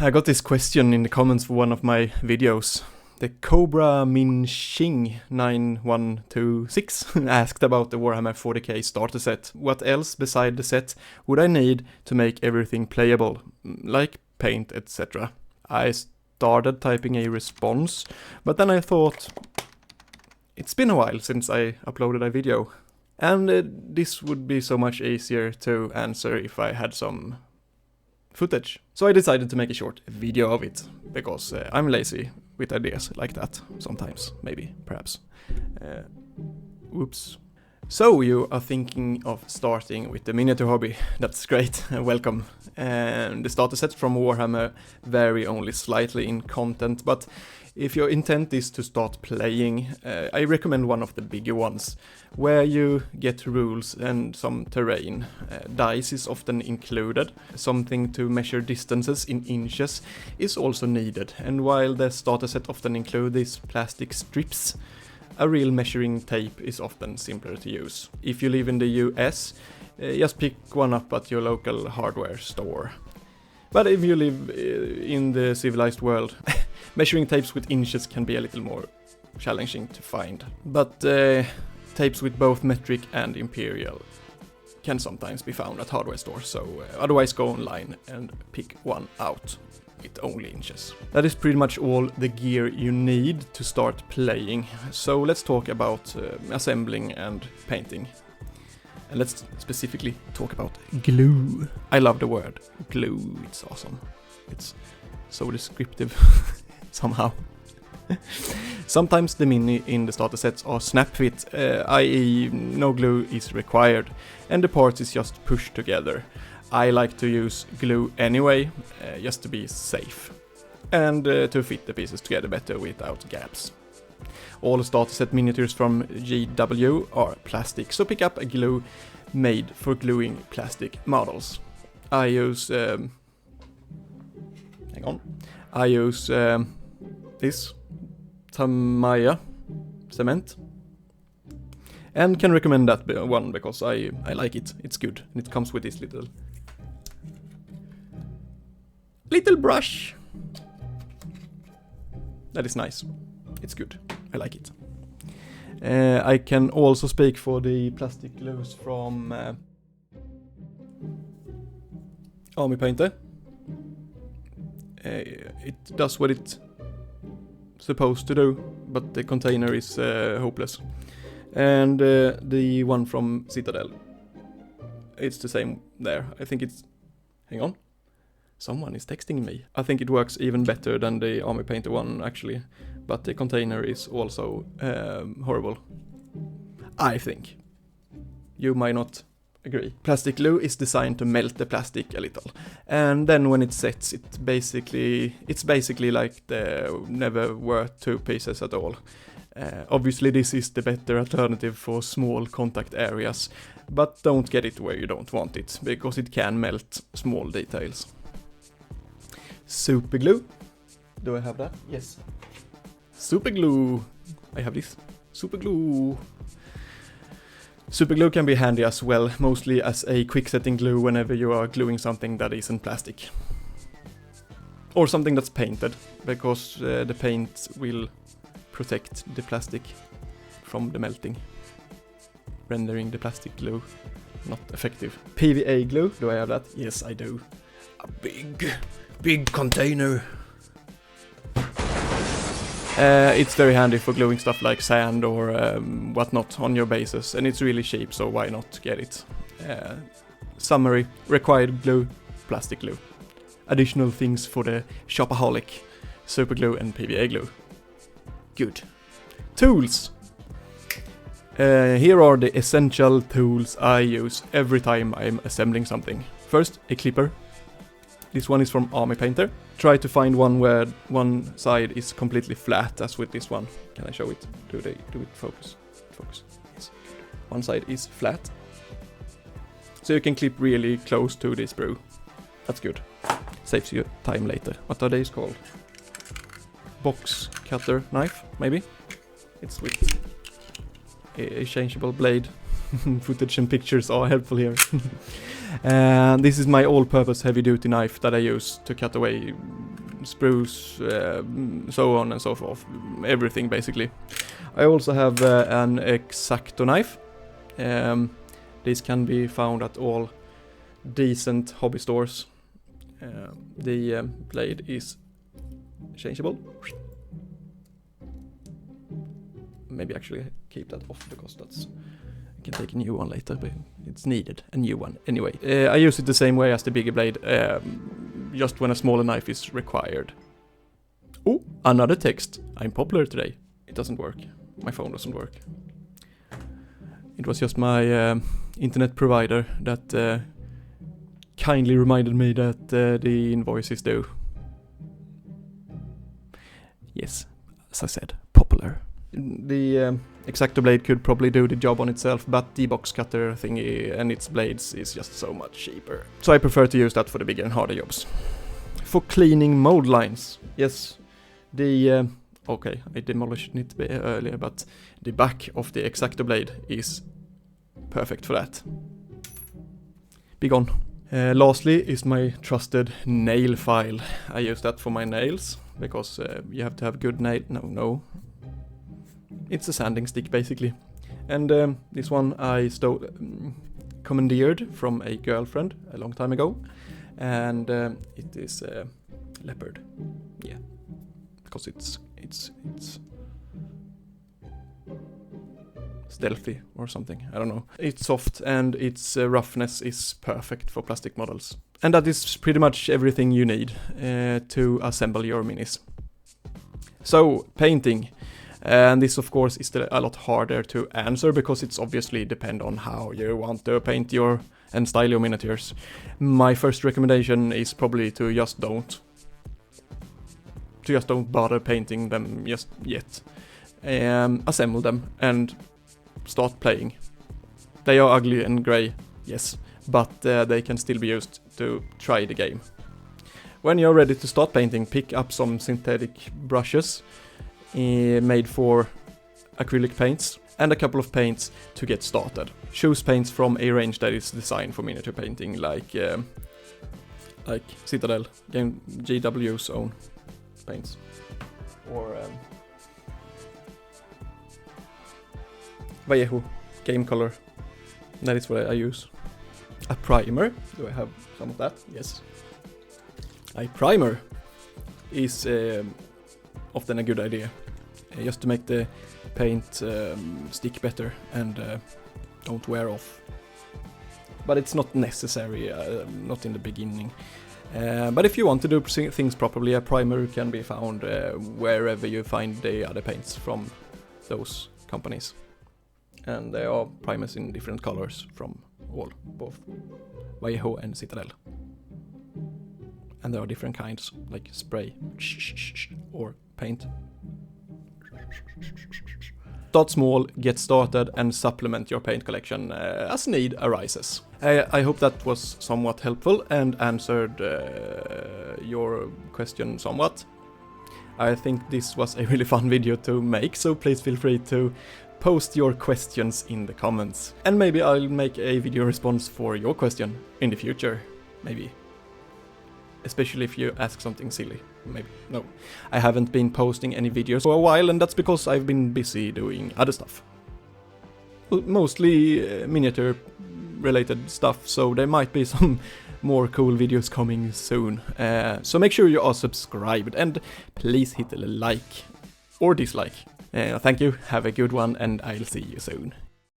I got this question in the comments for one of my videos. The Cobra Min Xing 9126 asked about the Warhammer 40k starter set. What else beside the set would I need to make everything playable, like paint, etc. I started typing a response, but then I thought, it's been a while since I uploaded a video, and this would be so much easier to answer if I had some footage. So I decided to make a short video of it, because I'm lazy with ideas like that sometimes, maybe, perhaps. Oops. So you are thinking of starting with the miniature hobby. That's great, welcome. The starter sets from Warhammer vary only slightly in content, but if your intent is to start playing, I recommend one of the bigger ones, where you get rules and some terrain. Dice is often included. Something to measure distances in inches is also needed, and while the starter set often include these plastic strips, a real measuring tape is often simpler to use. If you live in the US, just pick one up at your local hardware store. But if you live in the civilized world, measuring tapes with inches can be a little more challenging to find. But tapes with both metric and imperial can sometimes be found at hardware stores, so otherwise go online and pick one out with only inches. That is pretty much all the gear you need to start playing, so let's talk about assembling and painting. And let's specifically talk about glue. I love the word glue, it's awesome. It's so descriptive somehow. Sometimes the mini in the starter sets are snap fit, i.e. no glue is required, and the parts is just pushed together. I like to use glue anyway, just to be safe, and to fit the pieces together better without gaps. All starter set miniatures from GW are plastic, so pick up a glue made for gluing plastic models. I use this Tamiya cement, and can recommend that one because I like it. It's good, and it comes with this little brush. That is nice. It's good. I like it. I can also speak for the plastic glues from Army Painter. It does what it's supposed to do, but the container is hopeless. And the one from Citadel, it's the same there. I think it's... Hang on. Someone is texting me. I think it works even better than the Army Painter one, actually. But the container is also horrible, I think. You might not agree. Plastic glue is designed to melt the plastic a little, and then when it sets, it's basically like the never worth two pieces at all. Obviously this is the better alternative for small contact areas, but don't get it where you don't want it, because it can melt small details. Super glue. Do I have that? Yes. Super glue. I have this. Super glue. Super glue can be handy as well, mostly as a quick setting glue whenever you are gluing something that isn't plastic. Or something that's painted, because the paint will protect the plastic from the melting, rendering the plastic glue not effective. PVA glue, do I have that? Yes, I do. A big container. It's very handy for gluing stuff like sand or whatnot on your bases, and it's really cheap, so why not get it? Summary: required glue, plastic glue. Additional things for the shopaholic: super glue and PVA glue. Good. Tools. Here are the essential tools I use every time I'm assembling something. First, a clipper. This one is from Army Painter. Try to find one where one side is completely flat, as with this one. Can I show it? Do it focus? Focus. Yes. One side is flat, so you can clip really close to the sprue. That's good. Saves you time later. What are these called? Box cutter knife, maybe? It's with a changeable blade. Footage and pictures are helpful here. This is my all-purpose heavy-duty knife that I use to cut away spruce, so on and so forth, everything basically. I also have an X-Acto knife. This can be found at all decent hobby stores. The blade is changeable. Maybe actually keep that off because I can take a new one later, but it's needed, a new one. Anyway, I use it the same way as the bigger blade, just when a smaller knife is required. Oh, another text. I'm popular today. It doesn't work. My phone doesn't work. It was just my internet provider that kindly reminded me that the invoice is due. Yes, as I said, popular. The X-Acto blade could probably do the job on itself, but the box cutter thingy and its blades is just so much cheaper. So I prefer to use that for the bigger and harder jobs. For cleaning mold lines, yes, the okay, I demolished it earlier, but the back of the X-Acto blade is perfect for that. Be gone. Lastly is my trusted nail file. I use that for my nails because you have to have good nail. No. It's a sanding stick basically. And this one I commandeered from a girlfriend a long time ago. And it is leopard. Yeah. Because it's stealthy or something. I don't know. It's soft and its roughness is perfect for plastic models. And that is pretty much everything you need to assemble your minis. So, painting. And this of course is a lot harder to answer because it's obviously depend on how you want to paint your and style your miniatures. My first recommendation is probably to just don't bother painting them just yet. Assemble them and start playing. They are ugly and grey, yes, but they can still be used to try the game. When you're ready to start painting, pick up some synthetic brushes made for acrylic paints and a couple of paints to get started. Choose paints from a range that is designed for miniature painting, like Citadel, GW's own paints, or Vallejo Game Color. That is what I use. A primer. Do I have some of that? Yes. A primer is often a good idea, just to make the paint stick better and don't wear off. But it's not necessary, not in the beginning. But if you want to do things properly, a primer can be found wherever you find the other paints from those companies. And there are primers in different colors from both Vallejo and Citadel. And there are different kinds, like spray or paint. Start small, get started, and supplement your paint collection as need arises. I hope that was somewhat helpful and answered your question somewhat. I think this was a really fun video to make, so please feel free to post your questions in the comments. And maybe I'll make a video response for your question in the future, maybe. Especially if you ask something silly, maybe. No, I haven't been posting any videos for a while, and that's because I've been busy doing other stuff. Mostly miniature related stuff, so there might be some more cool videos coming soon. So make sure you are subscribed, and please hit a like or dislike. Thank you, have a good one, and I'll see you soon.